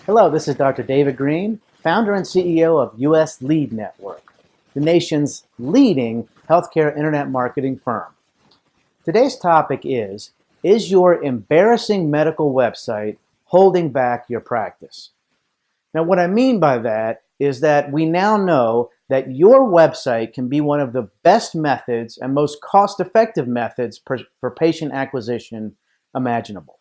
Hello, this is Dr. David Greene, founder and CEO of US Lead Network, the nation's leading healthcare internet marketing firm. Today's topic is your embarrassing medical website holding back your practice? Now, what I mean by that is that we now know that your website can be one of the best methods and most cost-effective methods for patient acquisition imaginable.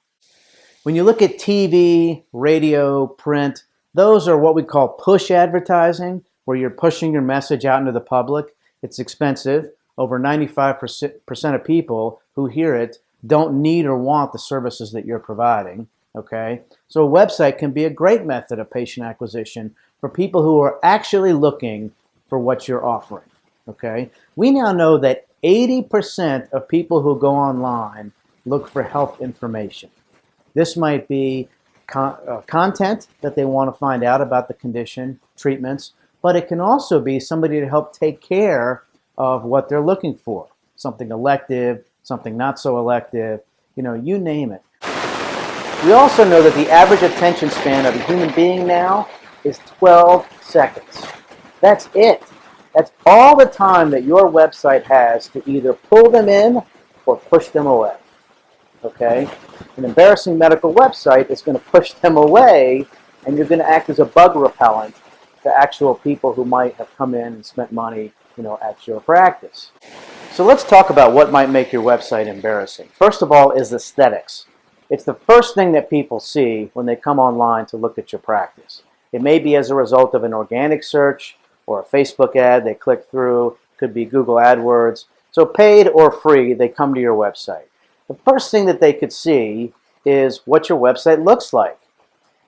When you look at TV, radio, print, those are what we call push advertising, where you're pushing your message out into the public. It's expensive. Over 95% of people who hear it don't need or want the services that you're providing. Okay? So a website can be a great method of patient acquisition for people who are actually looking for what you're offering. Okay? We now know that 80% of people who go online look for health information. This might be content that they want to find out about the condition, treatments, but it can also be somebody to help take care of what they're looking for. Something elective, something not so elective, you name it. We also know that the average attention span of a human being now is 12 seconds. That's it. That's all the time that your website has to either pull them in or push them away. Okay? An embarrassing medical website is going to push them away, and you're going to act as a bug repellent to actual people who might have come in and spent money, at your practice. So let's talk about what might make your website embarrassing. First of all is aesthetics. It's the first thing that people see when they come online to look at your practice. It may be as a result of an organic search or a Facebook ad they click through. Could be Google AdWords. So paid or free, they come to your website. The first thing that they could see is what your website looks like.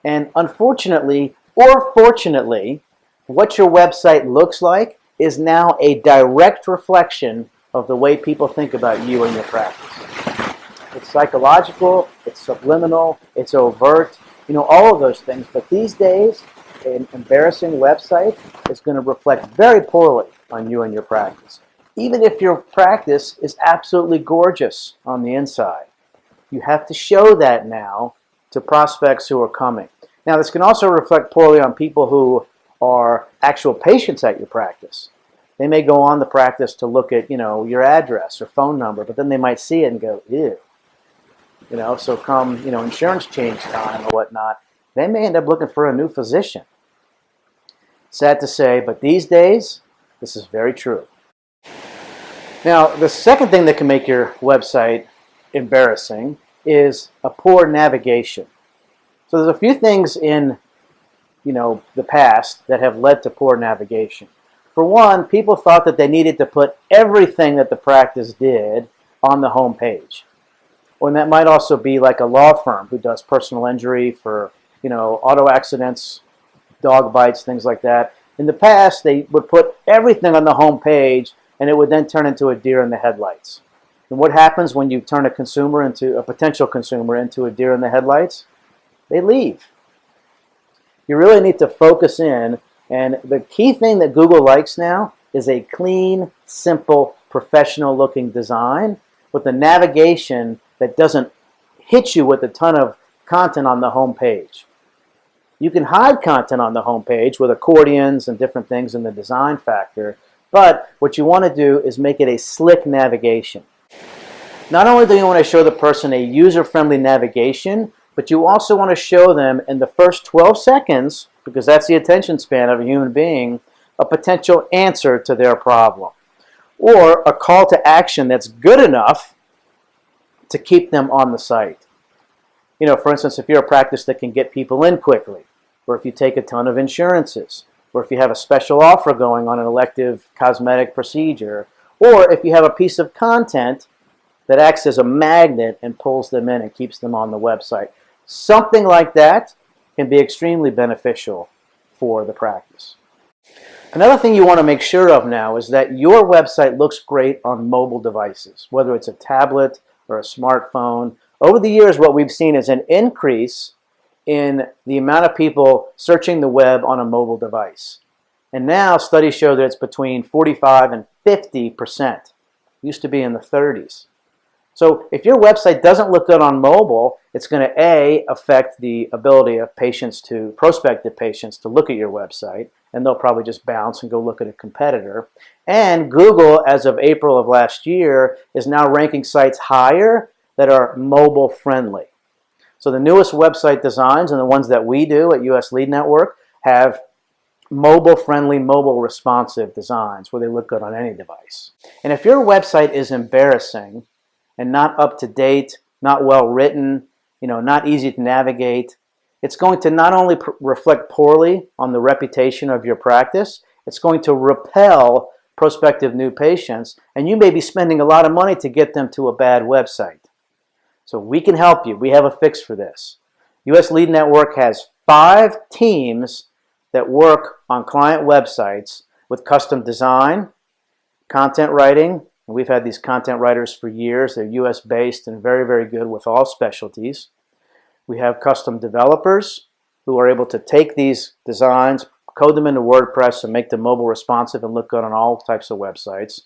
And unfortunately, or fortunately, what your website looks like is now a direct reflection of the way people think about you and your practice. It's psychological, it's subliminal, it's overt, all of those things. But these days, an embarrassing website is going to reflect very poorly on you and your practice. Even if your practice is absolutely gorgeous on the inside. You have to show that now to prospects who are coming. Now, this can also reflect poorly on people who are actual patients at your practice. They may go on the practice to look at, your address or phone number, but then they might see it and go, ew. So come, insurance change time or whatnot, they may end up looking for a new physician. Sad to say, but these days, this is very true. Now, the second thing that can make your website embarrassing is a poor navigation. So there's a few things in, the past that have led to poor navigation. For one, people thought that they needed to put everything that the practice did on the home page. And that might also be like a law firm who does personal injury for, auto accidents, dog bites, things like that. In the past, they would put everything on the home page, and it would then turn into a deer in the headlights. And what happens when you turn a potential consumer into a deer in the headlights? They leave. You really need to focus in, and the key thing that Google likes now is a clean, simple, professional-looking design with a navigation that doesn't hit you with a ton of content on the home page. You can hide content on the home page with accordions and different things in the design factor, but what you want to do is make it a slick navigation. Not only do you want to show the person a user-friendly navigation, but you also want to show them in the first 12 seconds, because that's the attention span of a human being, a potential answer to their problem. Or a call to action that's good enough to keep them on the site. For instance, if you're a practice that can get people in quickly, or if you take a ton of insurances, or if you have a special offer going on an elective cosmetic procedure, or if you have a piece of content that acts as a magnet and pulls them in and keeps them on the website. Something like that can be extremely beneficial for the practice. Another thing you want to make sure of now is that your website looks great on mobile devices, whether it's a tablet or a smartphone. Over the years, what we've seen is an increase in the amount of people searching the web on a mobile device. And now studies show that it's between 45 and 50%. Used to be in the 30s. So if your website doesn't look good on mobile, it's going to A, affect the ability of prospective patients to look at your website, and they'll probably just bounce and go look at a competitor. And Google, as of April of last year, is now ranking sites higher that are mobile friendly. So the newest website designs, and the ones that we do at US Lead Network, have mobile-friendly, mobile-responsive designs where they look good on any device. And if your website is embarrassing and not up to date, not well written, not easy to navigate, it's going to not only reflect poorly on the reputation of your practice, it's going to repel prospective new patients, and you may be spending a lot of money to get them to a bad website. So we can help you. We have a fix for this. US Lead Network has 5 teams that work on client websites with custom design, content writing, and we've had these content writers for years. They're US based and very, very good with all specialties. We have custom developers who are able to take these designs, code them into WordPress, and make them mobile responsive and look good on all types of websites.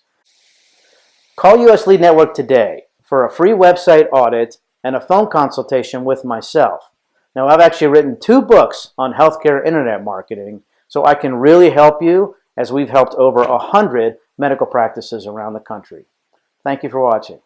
Call US Lead Network today for a free website audit and a phone consultation with myself. Now, I've actually written 2 books on healthcare internet marketing, so I can really help you, as we've helped over 100 medical practices around the country. Thank you for watching.